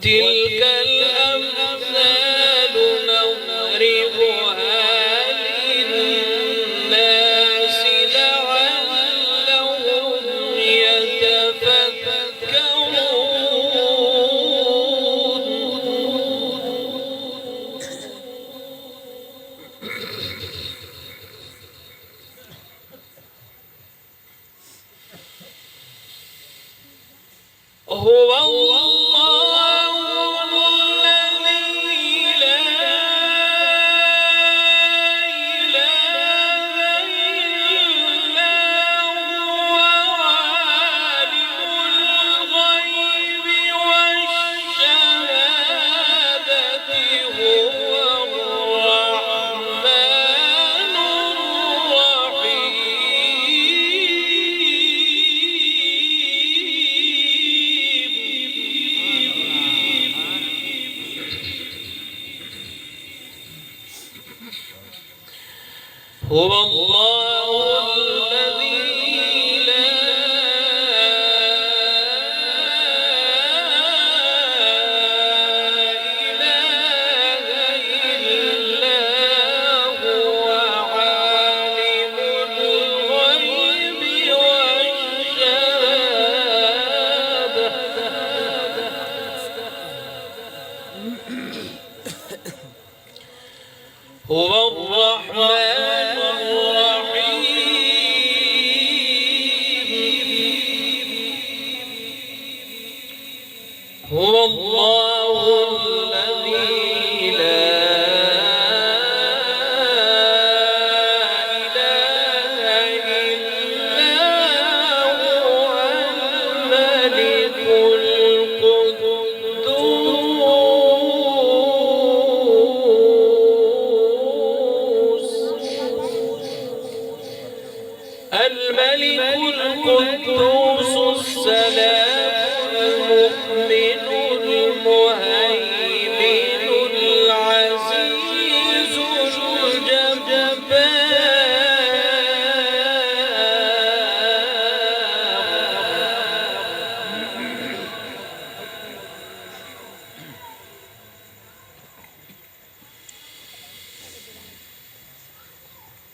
وتلك الأمثال نضربها للناس لعلهم يتفكرون. هو الله الذي لا إله إلا هو عالم الغيب والشهادة هو الرحمن هو الله الذي لا إله إلا هو عالم الغيب والشهادة هو الرحمن هو الله الذي لا إله إلا هو الملك القدوس السلام المؤمن المهيمن العزيز الجبار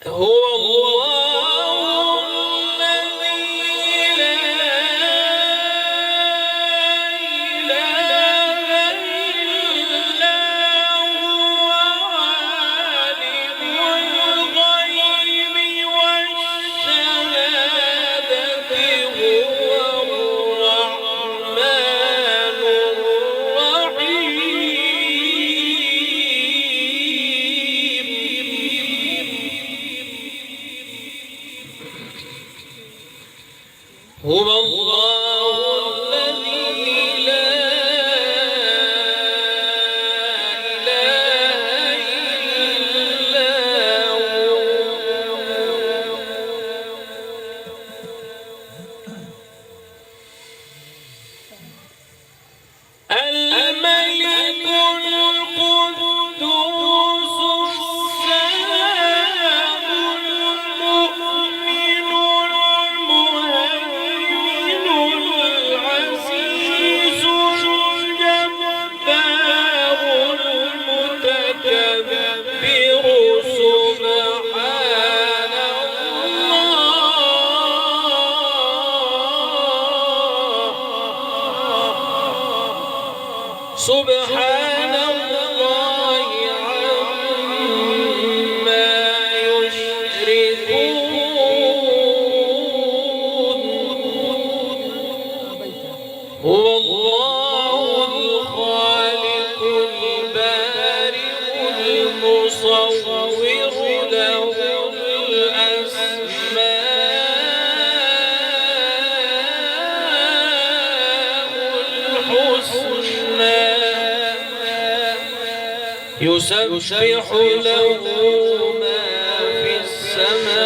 هو الله الذي لا إله إلا هو عالم الغيب والشهادة هو الرحمن هو الله الذي لا إله إلا هو الملك القدوس السلام المؤمن المهيمن العزيز الجبار المتكبر سبحان الله سبحان الله عما يشركون هو الله الخالق البارئ المصور له الأسماء الحسنى يسبح له ما في السماوات